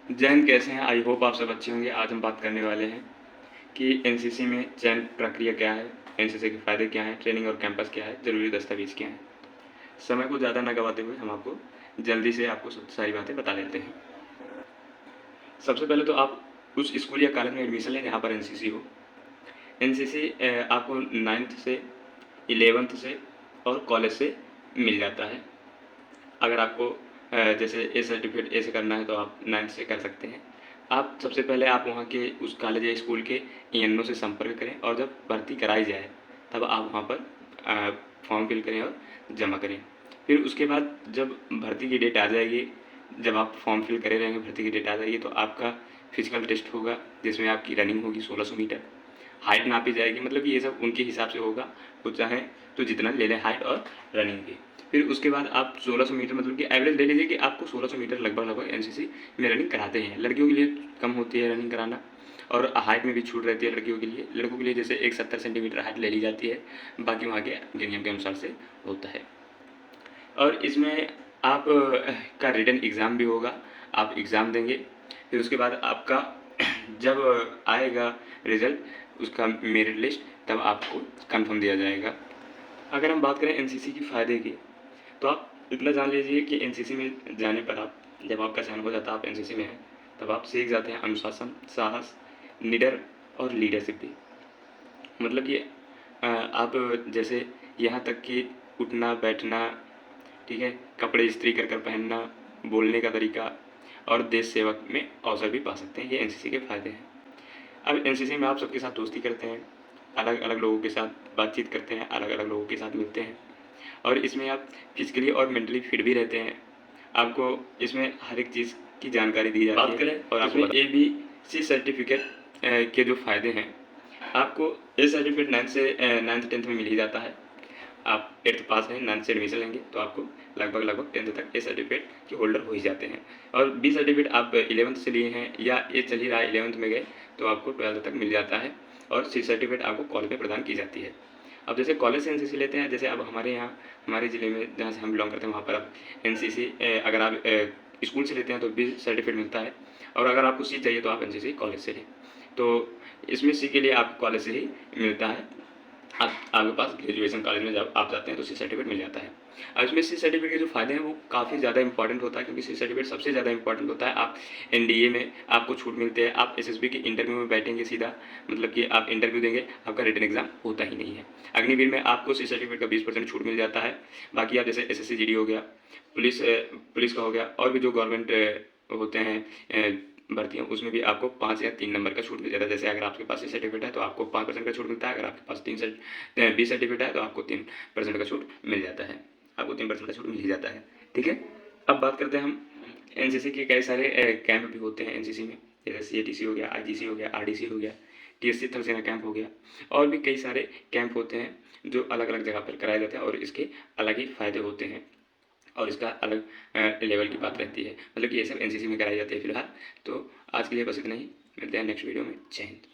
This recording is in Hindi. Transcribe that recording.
जय हिंद, कैसे हैं? आई होप आप सब अच्छे होंगे। आज हम बात करने वाले हैं कि एनसीसी में चयन प्रक्रिया क्या है, एनसीसी के फ़ायदे क्या हैं, ट्रेनिंग और कैंपस क्या है, ज़रूरी दस्तावेज़ क्या हैं। समय को ज़्यादा न गवाते हुए हम आपको जल्दी से आपको सारी बातें बता देते हैं। सबसे पहले तो आप उस स्कूल या कॉलेज में एडमिशन लें जहाँ पर एनसीसी हो। एनसीसी आपको 9th से 11th से और कॉलेज से मिल जाता है। अगर आपको जैसे ए सर्टिफिकेट ए से करना है तो आप 9th से कर सकते हैं। आप सबसे पहले आप वहाँ के उस कॉलेज या स्कूल के ईएनओ से संपर्क करें और जब भर्ती कराई जाए तब आप वहाँ पर फॉर्म फिल करें और जमा करें। फिर उसके बाद जब भर्ती की डेट आ जाएगी, जब आप फॉर्म फिल करे रहेंगे, भर्ती की डेट आ जाएगी तो आपका फिजिकल टेस्ट होगा जिसमें आपकी रनिंग होगी 1600 मीटर। हाइट नापी जाएगी, मतलब कि ये सब उनके हिसाब से होगा, वो चाहें तो जितना ले लें हाइट और रनिंग की। फिर उसके बाद आप 1600 मीटर, मतलब कि एवरेज ले लीजिए कि आपको 1600 मीटर लगभग एनसीसी में रनिंग कराते हैं। लड़कियों के लिए कम होती है रनिंग कराना और हाइट में भी छूट रहती है लड़कियों के लिए। लड़कों के लिए जैसे 170 सेंटीमीटर हाइट ले ली जाती है, बाकी वहाँ के नियम के अनुसार से होता है। और इसमें आप का रिटन एग्ज़ाम भी होगा, आप एग्ज़ाम देंगे। फिर उसके बाद आपका जब आएगा रिज़ल्ट, उसका मेरिट लिस्ट, तब आपको कंफर्म दिया जाएगा। अगर हम बात करें एनसीसी के फ़ायदे की, तो आप इतना जान लीजिए कि एनसीसी में जाने पर आप, जब आपका चयन हो जाता है, आप एनसीसी में हैं, तब आप सीख जाते हैं अनुशासन, साहस, निडर और लीडरशिप भी। मतलब कि आप जैसे यहाँ तक कि उठना बैठना, ठीक है, कपड़े इस्त्री कर कर पहनना, बोलने का तरीका और देश सेवा में अवसर भी पा सकते हैं। ये एनसीसी के फ़ायदे हैं। अब एनसीसी में आप सबके साथ दोस्ती करते हैं, अलग अलग लोगों के साथ बातचीत करते हैं, अलग अलग लोगों के साथ मिलते हैं और इसमें आप फिजिकली और मेंटली फिट भी रहते हैं। आपको इसमें हर एक चीज़ की जानकारी दी जाती है। बात करें और आपको ए बी सी सर्टिफिकेट के जो फ़ायदे हैं, आपको ए सर्टिफिकेट 9th 10th में मिल ही जाता है। आप 8th पास हैं, 9th से एडमिशन लेंगे तो आपको लगभग 10th तक ए सर्टिफिकेट के होल्डर हो ही जाते हैं। और बी सर्टिफिकेट आप 11th से लिए हैं या ए चल ही रहा है 11th में गए तो आपको 12th तक मिल जाता है। और सी सर्टिफिकेट आपको कॉलेज में प्रदान की जाती है। अब जैसे कॉलेज से एनसीसी लेते हैं, जैसे अब हमारे यहाँ हमारे ज़िले में जहाँ से हम बिलोंग करते हैं वहाँ पर अब एनसीसी अगर आप स्कूल से लेते हैं तो बी सर्टिफिकेट मिलता है और अगर आपको सी चाहिए तो आप एनसीसी कॉलेज से लें। तो इसमें सी के लिए आपको कॉलेज से ही मिलता है। आपके पास ग्रेजुएशन कॉलेज में जब आप जाते हैं तो सी सर्टिफिकेट मिल जाता है। अब इसमें सी सर्टिफिकेट के जो फ़ायदे हैं वो काफ़ी ज़्यादा इंपॉर्टेंट होता है, क्योंकि सी सर्टिफिकेट सबसे ज़्यादा इंपॉर्टेंट होता है। आप एनडीए में आपको छूट मिलते हैं, आप एसएसबी की इंटरव्यू में बैठेंगे सीधा, मतलब कि आप इंटरव्यू देंगे, आपका रिटन एग्जाम होता ही नहीं है। अग्निवीर में आपको सी सर्टिफिकेट का 20% छूट मिल जाता है। बाकी आप जैसे एसएससी जीडी हो गया, पुलिस का हो गया, और भी जो गवर्नमेंट होते हैं भर्तियाँ, उसमें भी आपको 5 या 3 नंबर का छूट मिल जाता है। जैसे अगर आपके पास सी सर्टिफिकेट है तो आपको 5% का छूट मिलता है, अगर आपके पास बी सर्टिफिकेट है तो आपको 3% का छूट मिल जाता है। आपको 3% का छूट मिल ही जाता है, ठीक है। अब बात करते हैं हम एनसीसी के कई सारे कैंप भी होते हैं एनसीसी में, जैसे सीएटीसी हो गया, आईजीसी हो गया, आरडीसी हो गया, टीएससी थल सेना कैंप हो गया, और भी कई सारे कैंप होते हैं जो अलग अलग जगह पर कराए जाते हैं और इसके अलग ही फ़ायदे होते हैं और इसका अलग लेवल की बात रहती है। मतलब कि ये सब एनसीसी में कराई जाती है फिलहाल। तो आज के लिए बस इतना ही, मिलते हैं नेक्स्ट वीडियो में। जय हिंद।